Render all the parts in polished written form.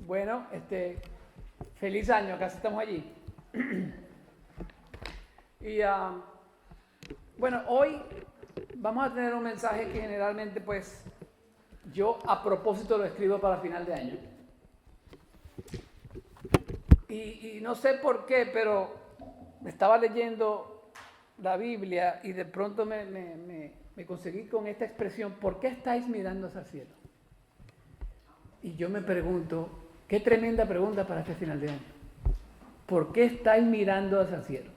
Bueno, feliz año, casi estamos allí. Y bueno, hoy vamos a tener un mensaje que generalmente pues yo a propósito lo escribo para final de año. Y no sé por qué, pero estaba leyendo la Biblia y de pronto me conseguí con esta expresión: ¿por qué estáis mirando hacia el cielo? Y yo me pregunto, qué tremenda pregunta para este final de año. ¿Por qué estáis mirando hacia el cielo?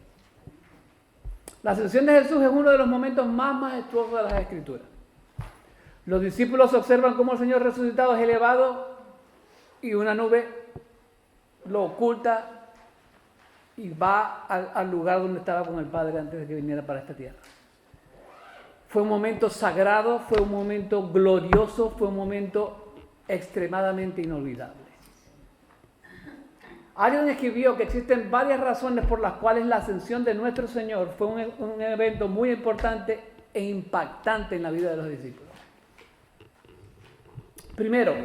La ascensión de Jesús es uno de los momentos más majestuosos de las Escrituras. Los discípulos observan cómo el Señor resucitado es elevado y una nube lo oculta y va al lugar donde estaba con el Padre antes de que viniera para esta tierra. Fue un momento sagrado, fue un momento glorioso, fue un momento extremadamente inolvidable. Alguien escribió que existen varias razones por las cuales la ascensión de nuestro Señor fue un evento muy importante e impactante en la vida de los discípulos. Primero,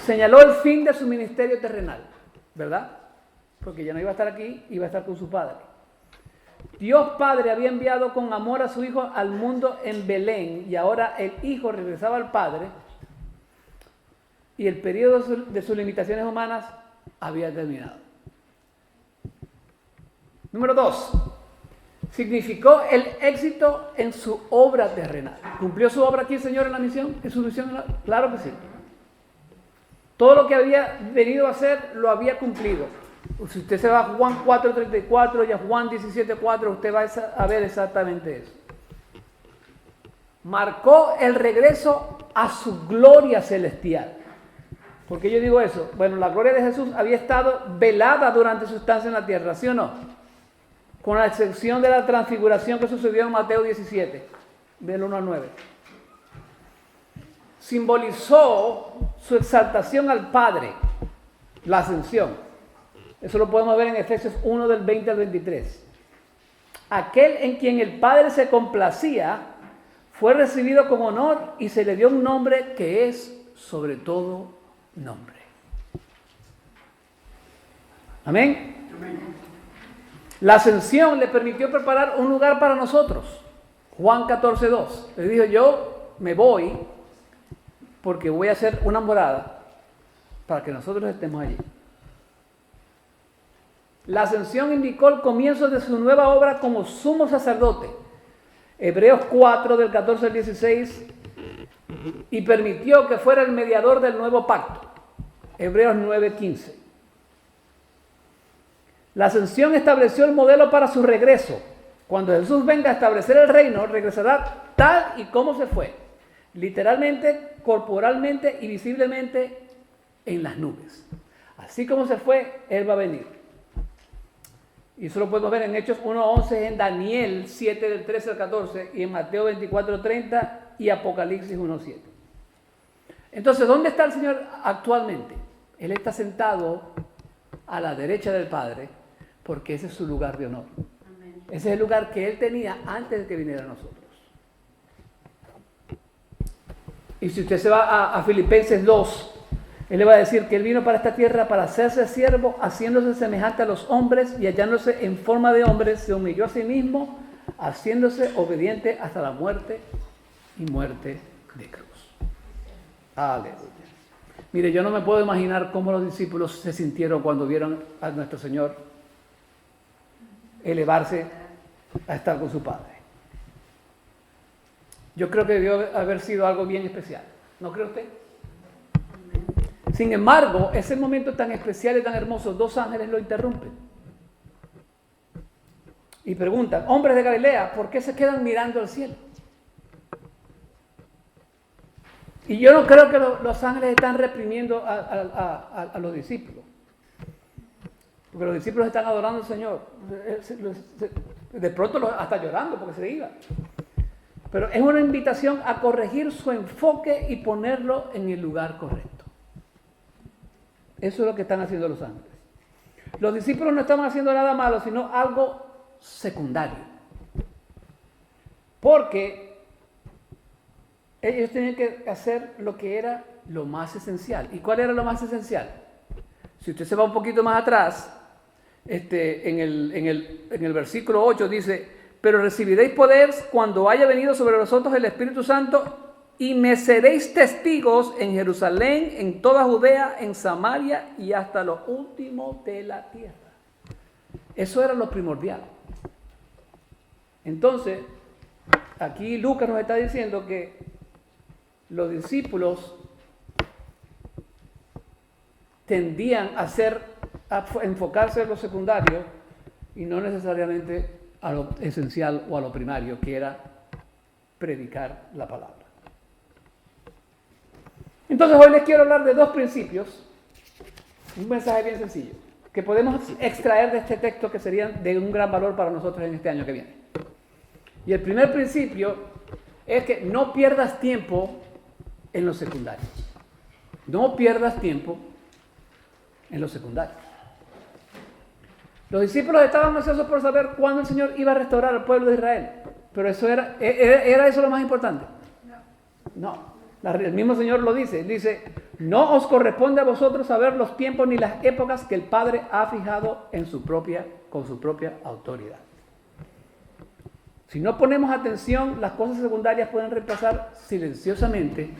señaló el fin de su ministerio terrenal, ¿verdad? Porque ya no iba a estar aquí, iba a estar con su Padre. Dios Padre había enviado con amor a su Hijo al mundo en Belén y ahora el Hijo regresaba al Padre y el periodo de sus limitaciones humanas había terminado. Número 2. Significó el éxito en su obra terrenal. ¿Cumplió su obra aquí el Señor en la misión? ¿En su misión? Claro que sí. Todo lo que había venido a hacer lo había cumplido. Si usted se va a Juan 4:34 y a Juan 17:4, usted va a ver exactamente eso. Marcó el regreso a su gloria celestial. ¿Por qué yo digo eso? Bueno, la gloria de Jesús había estado velada durante su estancia en la tierra, ¿sí o no? Con la excepción de la transfiguración que sucedió en Mateo 17, del 1 al 9. Simbolizó su exaltación al Padre, la ascensión. Eso lo podemos ver en Efesios 1, del 20 al 23. Aquel en quien el Padre se complacía fue recibido con honor y se le dio un nombre que es sobre todo nombre. Amén. La ascensión le permitió preparar un lugar para nosotros. Juan 14:2. Le dijo: yo me voy porque voy a hacer una morada para que nosotros estemos allí. La ascensión indicó el comienzo de su nueva obra como sumo sacerdote. Hebreos 4, del 14 al 16, y permitió que fuera el mediador del nuevo pacto. Hebreos 9:15. La ascensión estableció el modelo para su regreso. Cuando Jesús venga a establecer el reino, regresará tal y como se fue, literalmente, corporalmente y visiblemente en las nubes. Así como se fue, Él va a venir. Y eso lo podemos ver en Hechos 1:11, en Daniel 7, del 13 al 14, y en Mateo 24:30 y Apocalipsis 1:7. Entonces, ¿dónde está el Señor actualmente? Él está sentado a la derecha del Padre, porque ese es su lugar de honor. Amén. Ese es el lugar que Él tenía antes de que viniera a nosotros. Y si usted se va a Filipenses 2, Él le va a decir que Él vino para esta tierra para hacerse siervo, haciéndose semejante a los hombres y hallándose en forma de hombre, se humilló a sí mismo, haciéndose obediente hasta la muerte y muerte de cruz. Aleluya. Mire, yo no me puedo imaginar cómo los discípulos se sintieron cuando vieron a nuestro Señor elevarse a estar con su Padre. Yo creo que debió haber sido algo bien especial. ¿No cree usted? Sin embargo, ese momento tan especial y tan hermoso, dos ángeles lo interrumpen. Y preguntan: hombres de Galilea, ¿por qué se quedan mirando al cielo? Y yo no creo que los ángeles están reprimiendo a los discípulos. Porque los discípulos están adorando al Señor. De pronto hasta llorando porque se iba. Pero es una invitación a corregir su enfoque y ponerlo en el lugar correcto. Eso es lo que están haciendo los ángeles. Los discípulos no estaban haciendo nada malo, sino algo secundario. Porque ellos tenían que hacer lo que era lo más esencial. ¿Y cuál era lo más esencial? Si usted se va un poquito más atrás, en el versículo 8 dice, pero recibiréis poder cuando haya venido sobre vosotros el Espíritu Santo y me seréis testigos en Jerusalén, en toda Judea, en Samaria y hasta lo último de la tierra. Eso era lo primordial. Entonces, aquí Lucas nos está diciendo que los discípulos tendían a enfocarse en lo secundario y no necesariamente a lo esencial o a lo primario, que era predicar la palabra. Entonces hoy les quiero hablar de dos principios, un mensaje bien sencillo, que podemos extraer de este texto que serían de un gran valor para nosotros en este año que viene. Y el primer principio es que no pierdas tiempo en lo secundario. No pierdas tiempo en lo secundario. Los discípulos estaban ansiosos por saber cuándo el Señor iba a restaurar al pueblo de Israel. Pero eso ¿era eso lo más importante? No. El mismo Señor lo dice. Dice, no os corresponde a vosotros saber los tiempos ni las épocas que el Padre ha fijado con su propia autoridad. Si no ponemos atención, las cosas secundarias pueden reemplazar silenciosamente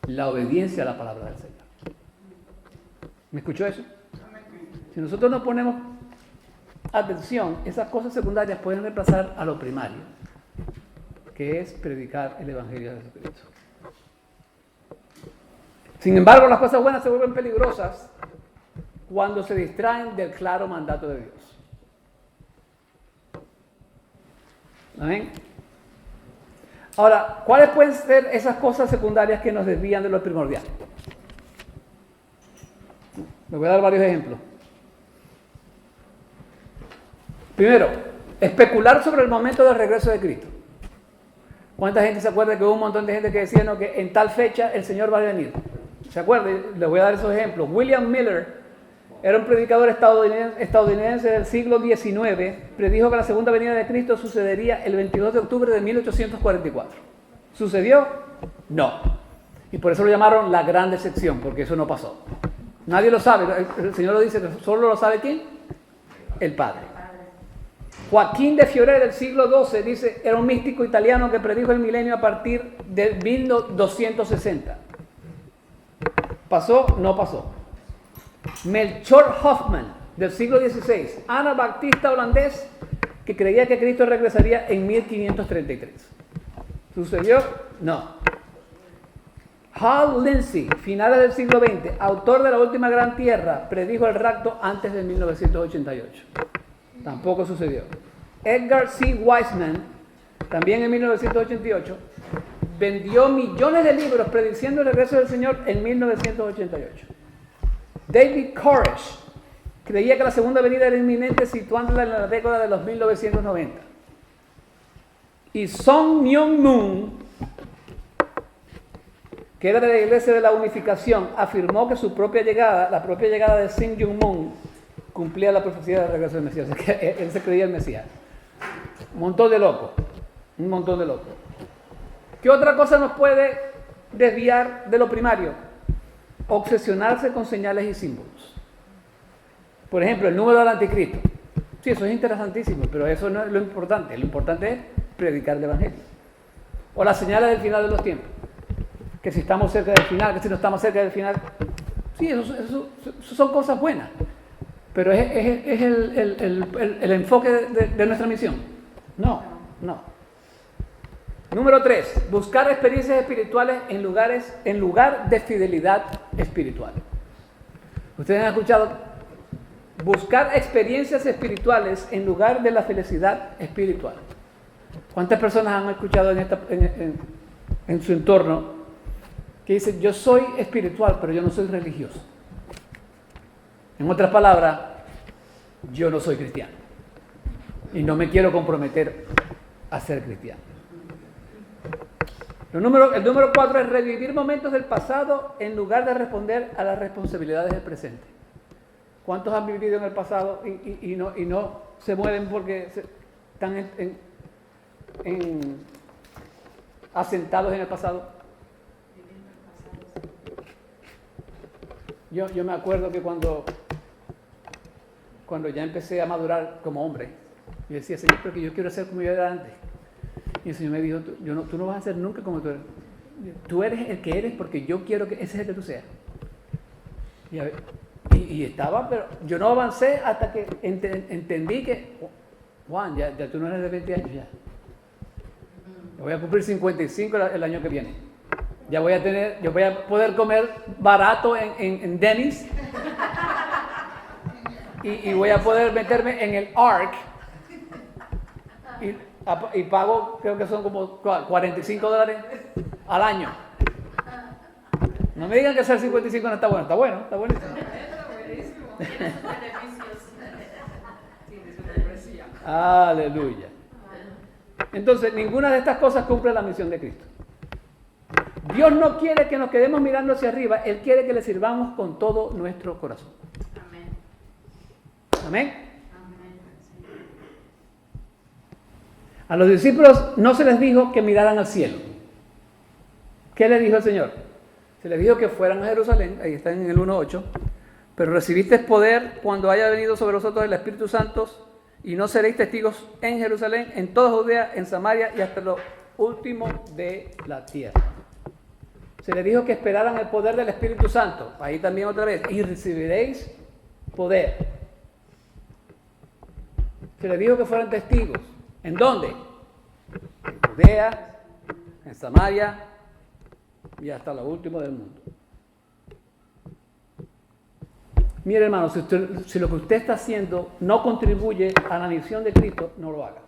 la obediencia a la palabra del Señor. ¿Me escuchó eso? Si nosotros no ponemos atención, esas cosas secundarias pueden reemplazar a lo primario, que es predicar el Evangelio de Jesucristo. Sin embargo, las cosas buenas se vuelven peligrosas cuando se distraen del claro mandato de Dios. ¿Amén? Ahora, ¿cuáles pueden ser esas cosas secundarias que nos desvían de lo primordial? Les voy a dar varios ejemplos. Primero, especular sobre el momento del regreso de Cristo. ¿Cuánta gente se acuerda que hubo un montón de gente que decía no, que en tal fecha el Señor va a venir? ¿Se acuerdan? Les voy a dar esos ejemplos. William Miller era un predicador estadounidense del siglo XIX. Predijo que la segunda venida de Cristo sucedería el 22 de octubre de 1844. ¿Sucedió? No. Y por eso lo llamaron la gran decepción, porque eso no pasó. Nadie lo sabe. El Señor lo dice, ¿solo lo sabe quién? El Padre. Joaquín de Fiore del siglo XII dice, era un místico italiano que predijo el milenio a partir de 1260. ¿Pasó? No pasó. Melchor Hoffman del siglo XVI, anabaptista holandés que creía que Cristo regresaría en 1533. ¿Sucedió? No. Hal Lindsey, finales del siglo XX, autor de La Última Gran Tierra, predijo el rapto antes de 1988. Tampoco sucedió. Edgar C. Wiseman, también en 1988, vendió millones de libros prediciendo el regreso del Señor en 1988. David Koresh creía que la segunda venida era inminente, situándola en la década de los 1990. Y Song Myung Moon, que era de la Iglesia de la Unificación, afirmó que su propia llegada, la propia llegada de Sing Jung Moon, cumplía la profecía del regreso del Mesías. O sea, que él se creía el Mesías. Un montón de locos. ¿Qué otra cosa nos puede desviar de lo primario? Obsesionarse con señales y símbolos. Por ejemplo, el número del anticristo. Sí, eso es interesantísimo, pero eso no es lo importante. Lo importante es predicar el Evangelio. O las señales del final de los tiempos. Que si estamos cerca del final, que si no estamos cerca del final. Sí, eso son cosas buenas. Pero es el enfoque de nuestra misión. No. Número 3, buscar experiencias espirituales en lugar de fidelidad espiritual. Ustedes han escuchado buscar experiencias espirituales en lugar de la felicidad espiritual. ¿Cuántas personas han escuchado en su entorno que dicen, yo soy espiritual, pero yo no soy religioso? En otras palabras, yo no soy cristiano y no me quiero comprometer a ser cristiano. El número 4 es revivir momentos del pasado en lugar de responder a las responsabilidades del presente. ¿Cuántos han vivido en el pasado y no se mueven porque están asentados en el pasado? Yo me acuerdo que cuando cuando ya empecé a madurar como hombre. Y decía, Señor, porque yo quiero ser como yo era antes. Y el Señor me dijo, tú no vas a ser nunca como tú eres. Tú eres el que eres porque yo quiero que ese es el que tú seas. Y estaba, pero yo no avancé hasta que entendí que, Juan, ya tú no eres de 20 años ya. Yo voy a cumplir 55 el año que viene. Yo voy a poder comer barato en Denny's. Y voy a poder meterme en el ARC. Y pago, creo que son como $45 al año. No me digan que ser 55 no está bueno. Está bueno, está buenísimo. Aleluya. Entonces, ninguna de estas cosas cumple la misión de Cristo. Dios no quiere que nos quedemos mirando hacia arriba. Él quiere que le sirvamos con todo nuestro corazón. Amén. Amén. A los discípulos no se les dijo que miraran al cielo. ¿Qué les dijo el Señor? Se les dijo que fueran a Jerusalén, ahí está en el 1:8, pero recibiste poder cuando haya venido sobre vosotros el Espíritu Santo y no seréis testigos en Jerusalén, en toda Judea, en Samaria y hasta lo último de la tierra. Se les dijo que esperaran el poder del Espíritu Santo, ahí también otra vez, y recibiréis poder. Se les dijo que fueran testigos. ¿En dónde? En Judea, en Samaria y hasta lo último del mundo. Mire, hermano, si lo que usted está haciendo no contribuye a la misión de Cristo, no lo haga.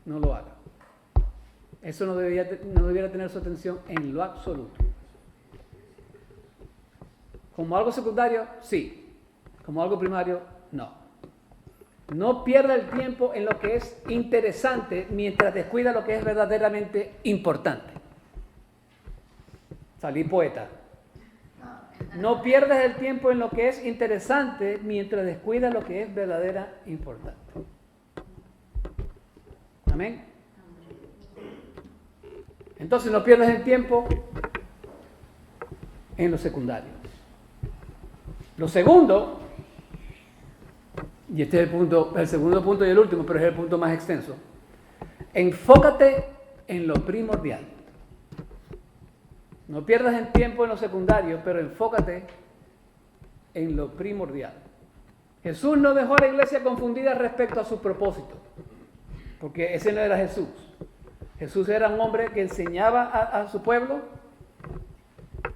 No lo haga. Eso no debiera tener su atención en lo absoluto. Como algo secundario, sí. Como algo primario, no. No pierda el tiempo en lo que es interesante mientras descuida lo que es verdaderamente importante. Salí poeta. No pierdas el tiempo en lo que es interesante mientras descuidas lo que es verdadera importante. Amén. Entonces no pierdas el tiempo en lo secundario. Lo segundo, y este es el segundo punto y el último, pero es el punto más extenso. Enfócate en lo primordial. No pierdas el tiempo en lo secundario, pero enfócate en lo primordial. Jesús no dejó a la iglesia confundida respecto a su propósito, porque ese no era Jesús. Jesús era un hombre que enseñaba a su pueblo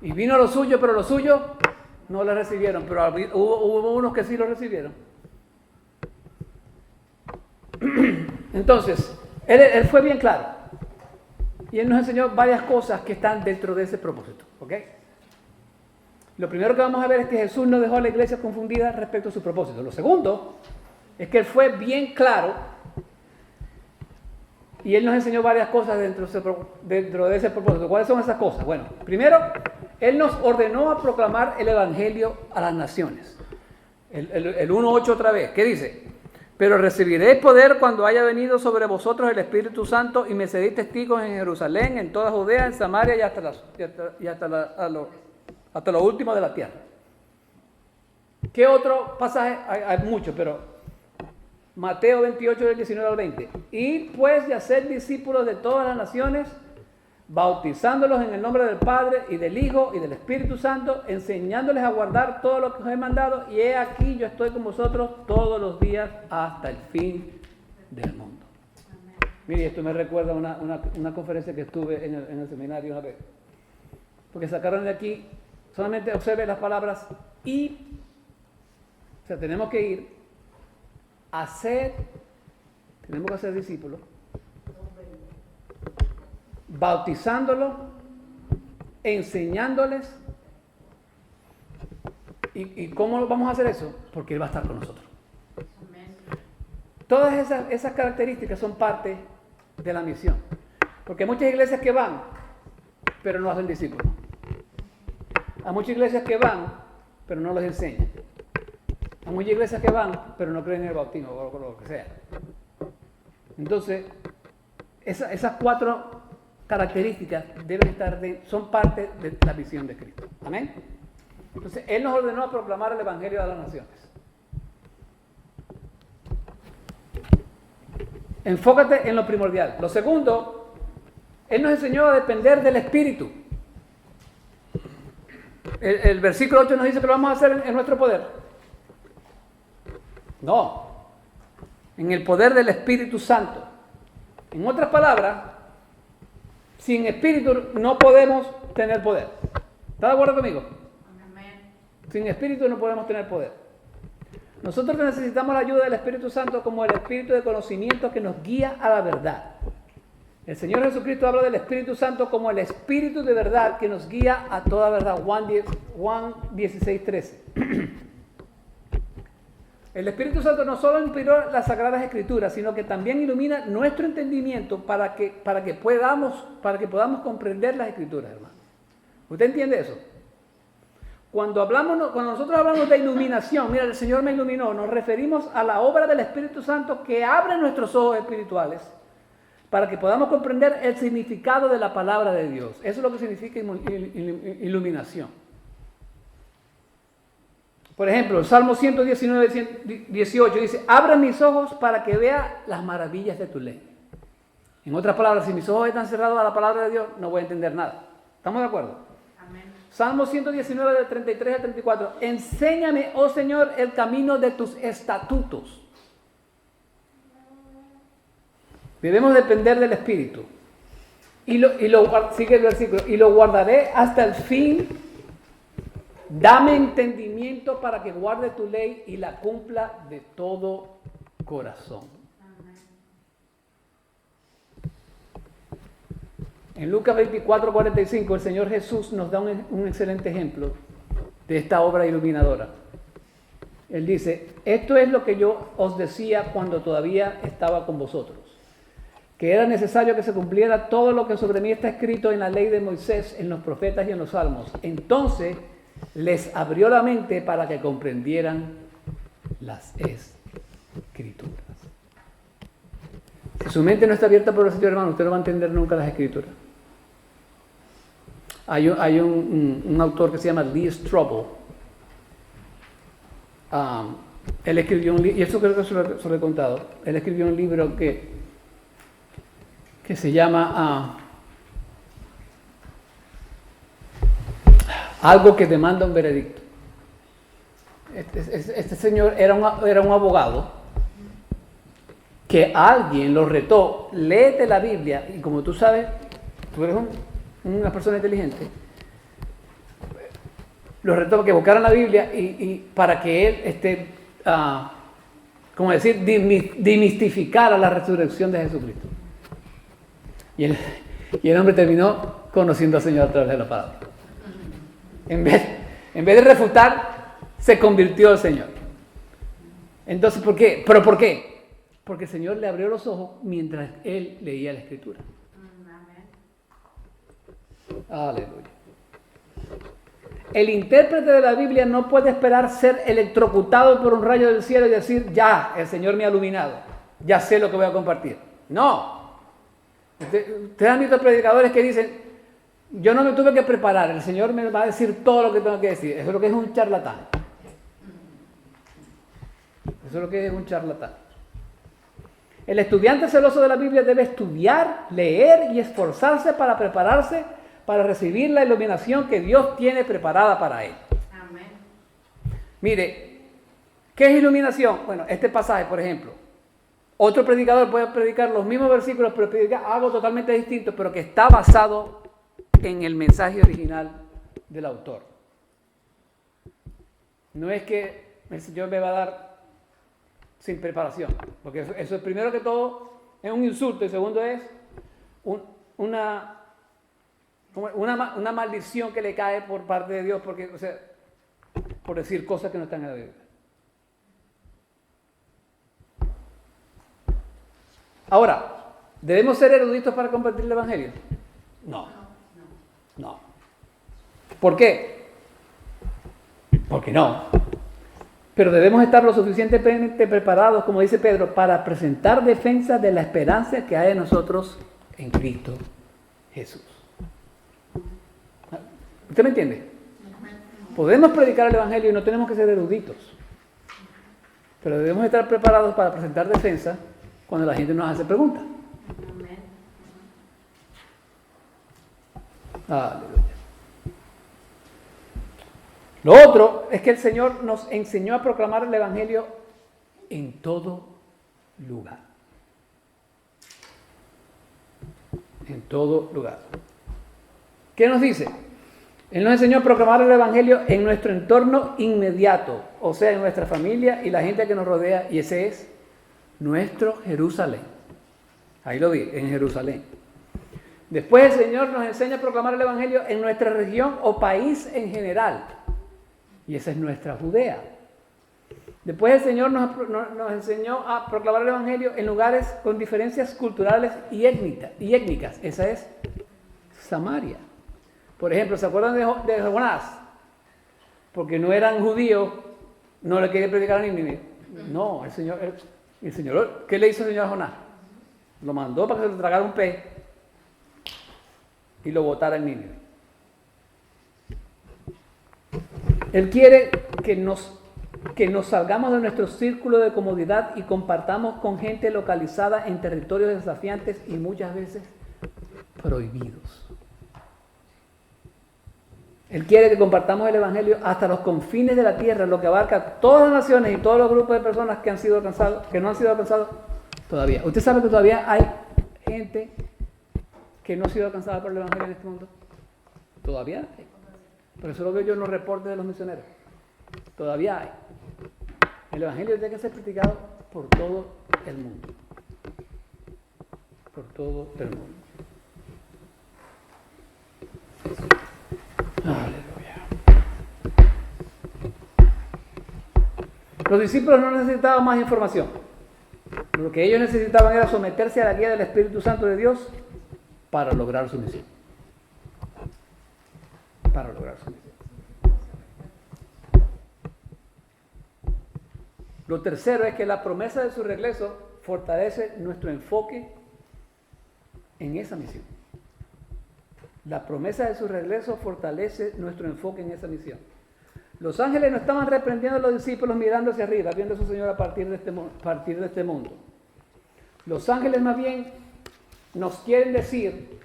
y vino a lo suyo, pero los suyos no le recibieron, pero hubo unos que sí lo recibieron. Entonces, él fue bien claro. Y Él nos enseñó varias cosas que están dentro de ese propósito. ¿Ok? Lo primero que vamos a ver es que Jesús no dejó a la iglesia confundida respecto a su propósito. Lo segundo es que Él fue bien claro y Él nos enseñó varias cosas dentro de ese propósito. ¿Cuáles son esas cosas? Bueno, primero, Él nos ordenó a proclamar el Evangelio a las naciones. El 1:8 otra vez. ¿Qué dice? Pero recibiréis poder cuando haya venido sobre vosotros el Espíritu Santo y me seréis testigos en Jerusalén, en toda Judea, en Samaria y hasta lo último de la tierra. ¿Qué otro pasaje? Hay muchos, pero Mateo 28, del 19 al 20. Id pues y haced discípulos de todas las naciones, bautizándolos en el nombre del Padre y del Hijo y del Espíritu Santo, enseñándoles a guardar todo lo que os he mandado, y he aquí yo estoy con vosotros todos los días hasta el fin del mundo. Amén. Mire, esto me recuerda a una conferencia que estuve en el seminario una vez, porque sacaron de aquí, solamente observe las palabras y, o sea, tenemos que ir a hacer, tenemos que hacer discípulos, bautizándolos, enseñándoles. ¿Y cómo vamos a hacer eso? Porque Él va a estar con nosotros. Amén. Todas esas características son parte de la misión. Porque hay muchas iglesias que van, pero no hacen discípulos. Hay muchas iglesias que van, pero no los enseñan. Hay muchas iglesias que van, pero no creen en el bautismo o lo que sea. Entonces, esas cuatro características deben estar son parte de la visión de Cristo. Amén. Entonces, Él nos ordenó a proclamar el Evangelio a las naciones. Enfócate en lo primordial. Lo segundo, Él nos enseñó a depender del Espíritu. El versículo 8 nos dice que lo vamos a hacer en nuestro poder. No, en el poder del Espíritu Santo. En otras palabras, sin Espíritu no podemos tener poder. ¿Está de acuerdo conmigo? Amén. Sin Espíritu no podemos tener poder. Nosotros necesitamos la ayuda del Espíritu Santo como el Espíritu de conocimiento que nos guía a la verdad. El Señor Jesucristo habla del Espíritu Santo como el Espíritu de verdad que nos guía a toda verdad. Juan 16:13. El Espíritu Santo no solo inspiró las Sagradas Escrituras, sino que también ilumina nuestro entendimiento para que podamos comprender las Escrituras, hermano. ¿Usted entiende eso? Cuando nosotros hablamos de iluminación, mira, el Señor me iluminó, nos referimos a la obra del Espíritu Santo que abre nuestros ojos espirituales para que podamos comprender el significado de la palabra de Dios. Eso es lo que significa iluminación. Por ejemplo, el Salmo 119, 18 dice, abre mis ojos para que vea las maravillas de tu ley. En otras palabras, si mis ojos están cerrados a la palabra de Dios, no voy a entender nada. ¿Estamos de acuerdo? Amén. Salmo 119, del 33 al 34. Enséñame, oh Señor, el camino de tus estatutos. Debemos depender del Espíritu. Sigue el versículo. Y lo guardaré hasta el fin. Dame entendimiento para que guarde tu ley y la cumpla de todo corazón. En Lucas 24:45 el Señor Jesús nos da un excelente ejemplo de esta obra iluminadora. Él dice, esto es lo que yo os decía cuando todavía estaba con vosotros, que era necesario que se cumpliera todo lo que sobre mí está escrito en la ley de Moisés, en los profetas y en los salmos. Entonces les abrió la mente para que comprendieran las Escrituras. Si su mente no está abierta por el Señor, hermano, usted no va a entender nunca las Escrituras. Hay un autor que se llama Lee Strobel. Él escribió un libro, y eso creo que se lo he contado. Él escribió un libro que se llama Algo que demanda un veredicto. Este señor era un abogado que alguien lo retó, léete la Biblia, y como tú sabes, tú eres una persona inteligente, lo retó para que buscaran la Biblia y para que él demistificara la resurrección de Jesucristo. Y el hombre terminó conociendo al Señor a través de la palabra. En vez de refutar, se convirtió al Señor. Entonces, ¿por qué? ¿Pero por qué? Porque el Señor le abrió los ojos mientras él leía la Escritura. Aleluya. El intérprete de la Biblia no puede esperar ser electrocutado por un rayo del cielo y decir, ya, el Señor me ha iluminado, ya sé lo que voy a compartir. No. Ustedes han visto predicadores que dicen, yo no me tuve que preparar, el Señor me va a decir todo lo que tengo que decir. Eso es lo que es un charlatán. Eso es lo que es un charlatán. El estudiante celoso de la Biblia debe estudiar, leer y esforzarse para prepararse para recibir la iluminación que Dios tiene preparada para él. Amén. Mire, ¿qué es iluminación? Bueno, este pasaje, por ejemplo. Otro predicador puede predicar los mismos versículos, pero predicar algo totalmente distinto, pero que está basado en el mensaje original del autor. No es que el Señor me va a dar sin preparación, porque eso es, primero que todo, es un insulto, y segundo es una maldición que le cae por parte de Dios, porque, por decir cosas que no están en la Biblia. Ahora, ¿debemos ser eruditos para compartir el Evangelio? No. ¿Por qué? Porque no. Pero debemos estar lo suficientemente preparados, como dice Pedro, para presentar defensa de la esperanza que hay en nosotros en Cristo Jesús. ¿Usted me entiende? Podemos predicar el Evangelio y no tenemos que ser eruditos, pero debemos estar preparados para presentar defensa cuando la gente nos hace preguntas. Aleluya. Lo otro es que el Señor nos enseñó a proclamar el Evangelio en todo lugar. En todo lugar. ¿Qué nos dice? Él nos enseñó a proclamar el Evangelio en nuestro entorno inmediato, o sea, en nuestra familia y la gente que nos rodea, y ese es nuestro Jerusalén. Ahí lo vi, en Jerusalén. Después el Señor nos enseña a proclamar el Evangelio en nuestra región o país en general, y esa es nuestra Judea. Después el Señor nos enseñó a proclamar el Evangelio en lugares con diferencias culturales y étnicas, esa es Samaria. Por ejemplo, ¿se acuerdan de Jonás? Porque no eran judíos, no le quería predicar a Nínive. No, el Señor, ¿qué le hizo el Señor a Jonás? Lo mandó para que se lo tragara un pez y lo botara en Nínive. Él quiere que nos salgamos de nuestro círculo de comodidad y compartamos con gente localizada en territorios desafiantes y muchas veces prohibidos. Él quiere que compartamos el Evangelio hasta los confines de la tierra, lo que abarca todas las naciones y todos los grupos de personas que no han sido alcanzados todavía. ¿Usted sabe que todavía hay gente que no ha sido alcanzada por el Evangelio en este mundo? Todavía hay. Por eso lo veo yo en los reportes de los misioneros. Todavía hay. El Evangelio tiene que ser predicado por todo el mundo. Por todo el mundo. Aleluya. Los discípulos no necesitaban más información. Lo que ellos necesitaban era someterse a la guía del Espíritu Santo de Dios para lograr su misión. Para lograr su misión. Lo tercero es que la promesa de su regreso fortalece nuestro enfoque en esa misión. La promesa de su regreso fortalece nuestro enfoque en esa misión. Los ángeles no estaban reprendiendo a los discípulos mirando hacia arriba, viendo a su Señor a partir de este mundo. Los ángeles más bien nos quieren decir: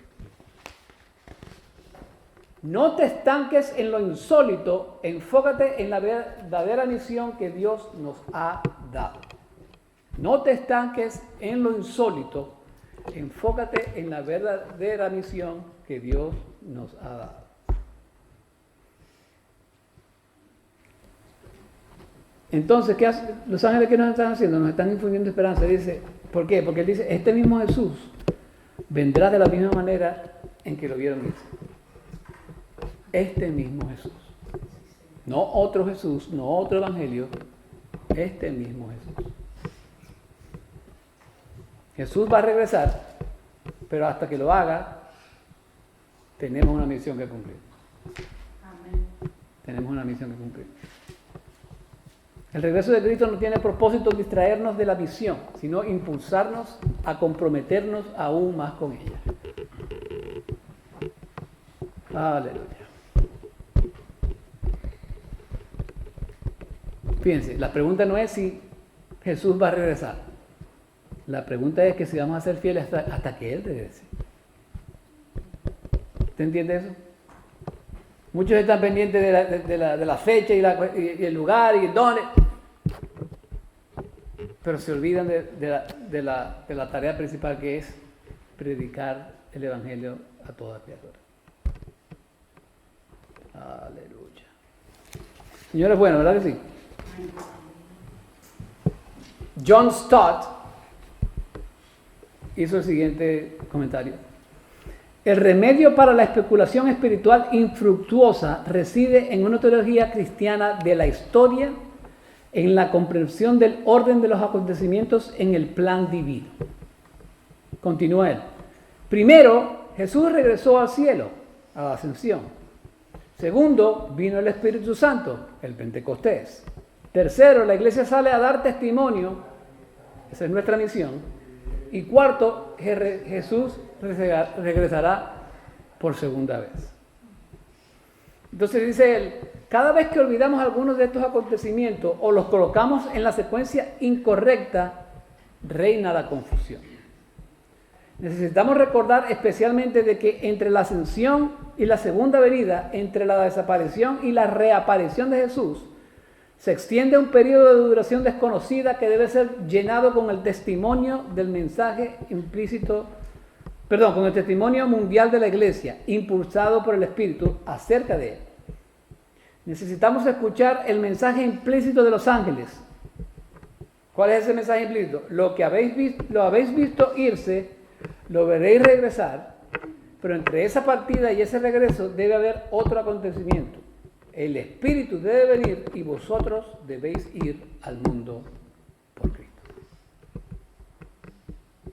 no te estanques en lo insólito, enfócate en la verdadera misión que Dios nos ha dado. No te estanques en lo insólito, enfócate en la verdadera misión que Dios nos ha dado. Entonces, ¿qué hace? Los ángeles, ¿qué nos están haciendo? Nos están infundiendo esperanza. Dice, ¿por qué? Porque él dice, este mismo Jesús vendrá de la misma manera en que lo vieron irse. Este mismo Jesús. No otro Jesús, no otro evangelio. Este mismo Jesús. Jesús va a regresar, pero hasta que lo haga, tenemos una misión que cumplir. Amén. Tenemos una misión que cumplir. El regreso de Cristo no tiene propósito distraernos de la visión, sino impulsarnos a comprometernos aún más con ella. Aleluya. Fíjense, la pregunta no es si Jesús va a regresar. La pregunta es que si vamos a ser fieles hasta que Él regrese. ¿Usted entiende eso? Muchos están pendientes de la fecha y el lugar y el dónde, pero se olvidan de la tarea principal, que es predicar el Evangelio a toda criatura. Aleluya. Señor es bueno, ¿verdad que sí? John Stott hizo el siguiente comentario. El remedio para la especulación espiritual infructuosa reside en una teología cristiana de la historia, en la comprensión del orden de los acontecimientos en el plan divino. Continúa él. Primero, Jesús regresó al cielo, a la ascensión. Segundo, vino el Espíritu Santo, el Pentecostés. Tercero, la iglesia sale a dar testimonio, esa es nuestra misión. Y cuarto, Jesús regresará por segunda vez. Entonces dice él, Cada vez que olvidamos algunos de estos acontecimientos o los colocamos en la secuencia incorrecta, reina la confusión. Necesitamos recordar especialmente de que entre la ascensión y la segunda venida, entre la desaparición y la reaparición de Jesús, se extiende un periodo de duración desconocida que debe ser llenado con el testimonio del mensaje implícito, con el testimonio mundial de la Iglesia, impulsado por el Espíritu acerca de él. Necesitamos escuchar el mensaje implícito de los ángeles. ¿Cuál es ese mensaje implícito? Lo habéis visto irse, lo veréis regresar, pero entre esa partida y ese regreso debe haber otro acontecimiento. El Espíritu debe venir y vosotros debéis ir al mundo por Cristo.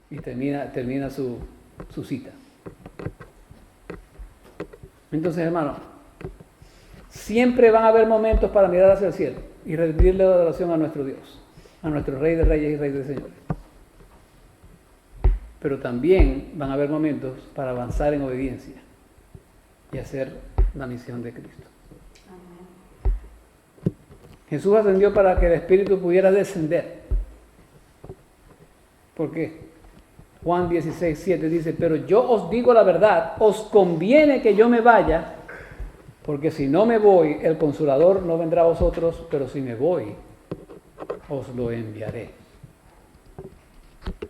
Y termina su cita. Entonces, hermano, siempre van a haber momentos para mirar hacia el cielo y rendirle adoración a nuestro Dios, a nuestro Rey de Reyes y Rey de Señores. Pero también van a haber momentos para avanzar en obediencia y hacer la misión de Cristo. Jesús ascendió para que el Espíritu pudiera descender. ¿Por qué? Juan 16:7 dice, pero yo os digo la verdad, os conviene que yo me vaya, porque si no me voy, el Consolador no vendrá a vosotros, pero si me voy, os lo enviaré.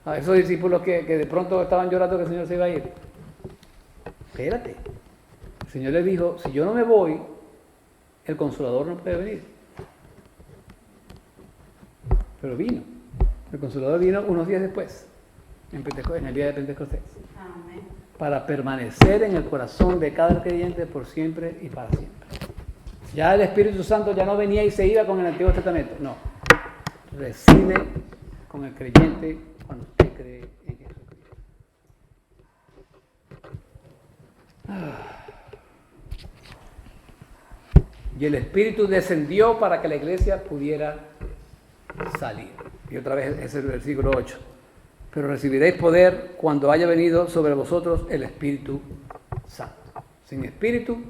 A esos discípulos que de pronto estaban llorando que el Señor se iba a ir. Espérate. El Señor les dijo, si yo no me voy, el Consolador no puede venir. Pero vino. El Consolador vino unos días después, en el día de Pentecostés. Amén. Para permanecer en el corazón de cada creyente por siempre y para siempre. Ya el Espíritu Santo ya no venía y se iba con el Antiguo Testamento. No. Reside con el creyente cuando usted cree en Jesucristo. Y el Espíritu descendió para que la iglesia pudiera salir. Y otra vez es el versículo 8. Pero recibiréis poder cuando haya venido sobre vosotros el Espíritu Santo. Sin Espíritu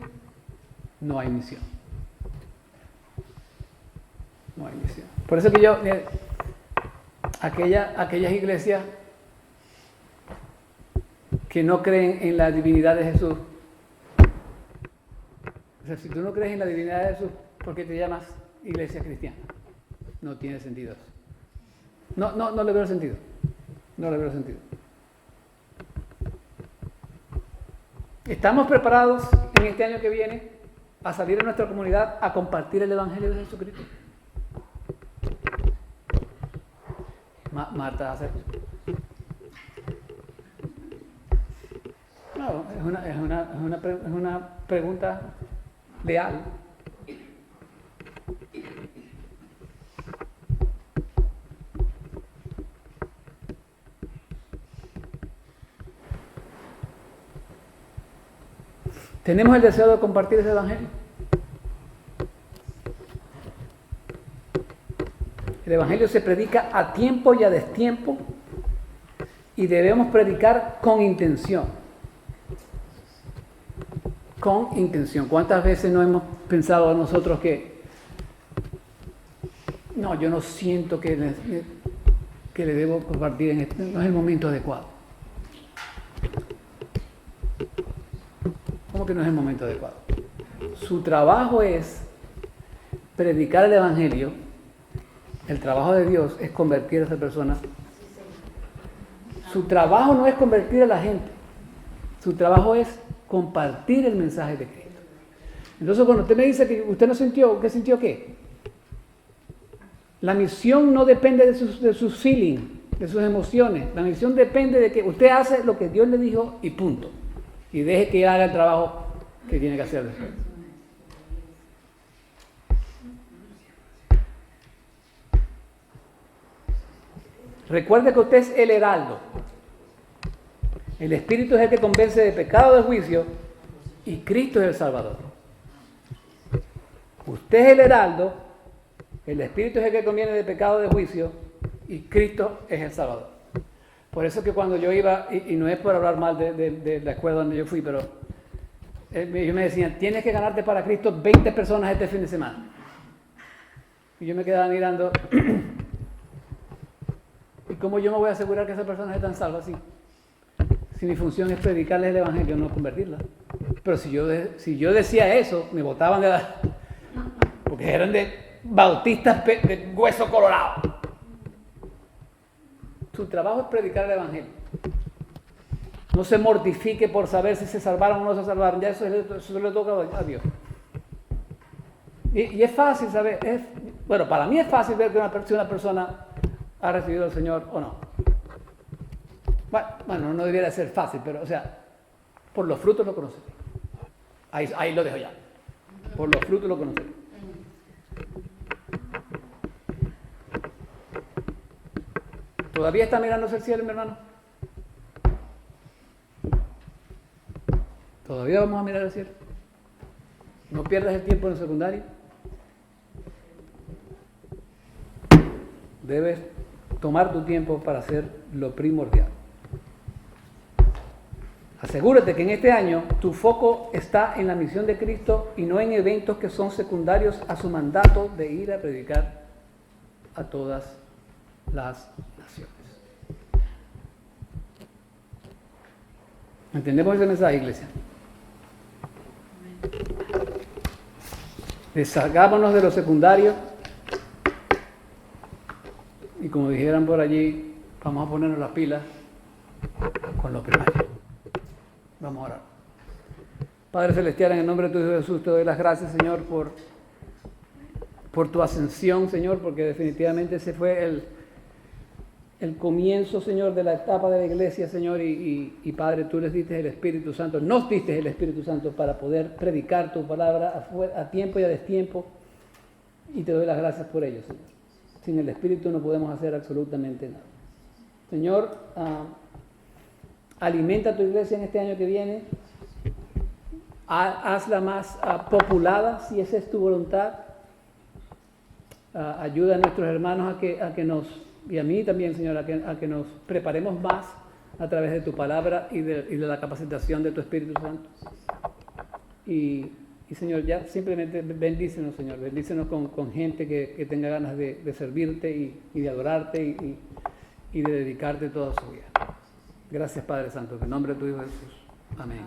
no hay misión. No hay misión. Por eso que yo, aquellas iglesias que no creen en la divinidad de Jesús, o sea, si tú no crees en la divinidad de Jesús, ¿por qué te llamas iglesia cristiana? No tiene sentido eso. No le veo sentido. No le veo sentido. ¿Estamos preparados en este año que viene a salir a nuestra comunidad a compartir el Evangelio de Jesucristo? Marta hace. No, es una pregunta leal. ¿Tenemos el deseo de compartir ese Evangelio? El Evangelio se predica a tiempo y a destiempo y debemos predicar con intención. Con intención. ¿Cuántas veces no hemos pensado nosotros que no, yo no siento que le debo compartir en este, no es el momento adecuado? ¿Cómo que no es el momento adecuado? Su trabajo es predicar el Evangelio. El trabajo de Dios es convertir a esa persona. Su trabajo no es convertir a la gente. Su trabajo es compartir el mensaje de Cristo. Entonces, cuando usted me dice que usted no sintió, ¿qué sintió qué? La misión no depende de sus feelings, de sus emociones. La misión depende de que usted hace lo que Dios le dijo y punto. Y deje que haga el trabajo que tiene que hacer después. Recuerde que usted es el heraldo. El Espíritu es el que convence de pecado, de juicio, y Cristo es el Salvador. Usted es el heraldo, el Espíritu es el que conviene de pecado, de juicio, y Cristo es el Salvador. Por eso que cuando yo iba, y no es por hablar mal de la escuela donde yo fui, pero ellos me decían, tienes que ganarte para Cristo 20 personas este fin de semana. Y yo me quedaba mirando, ¿y cómo yo me voy a asegurar que esas personas están salvas así? Si mi función es predicarles el evangelio, no convertirlas. Pero si yo decía eso, me botaban de la... porque eran de bautistas de hueso colorado. Su trabajo es predicar el evangelio. No se mortifique por saber si se salvaron o no se salvaron. Ya eso le toca a Dios. Y es fácil saber. Bueno, para mí es fácil ver si una persona ha recibido al Señor o no. Bueno, no debiera ser fácil, pero, o sea, por los frutos lo conoceré. Ahí lo dejo ya. Por los frutos lo conoceré. ¿Todavía está mirando hacia el cielo, mi hermano? ¿Todavía vamos a mirar al cielo? No pierdas el tiempo en el secundario. Debes tomar tu tiempo para hacer lo primordial. Asegúrate que en este año tu foco está en la misión de Cristo y no en eventos que son secundarios a su mandato de ir a predicar a todas las naciones. ¿Entendemos ese mensaje, iglesia? Deshagámonos de lo secundario y, como dijeran por allí, vamos a ponernos las pilas con lo primario. Vamos a orar. Padre Celestial, en el nombre de tu Hijo Jesús, te doy las gracias, Señor, por tu ascensión, Señor, porque definitivamente ese fue el comienzo, Señor, de la etapa de la iglesia, Señor, y Padre, tú les diste el Espíritu Santo, nos diste el Espíritu Santo para poder predicar tu palabra a tiempo y a destiempo, y te doy las gracias por ello, Señor. Sin el Espíritu no podemos hacer absolutamente nada. Señor, alimenta a tu iglesia en este año que viene, hazla más populada, si esa es tu voluntad. Ayuda a nuestros hermanos a que nos, y a mí también, Señor, a que nos preparemos más a través de tu palabra y de la capacitación de tu Espíritu Santo. Y Señor, ya simplemente bendícenos, Señor, bendícenos con gente que tenga ganas de servirte y de adorarte y de dedicarte toda su vida. Gracias, Padre Santo, en el nombre de tu Hijo Jesús. Amén.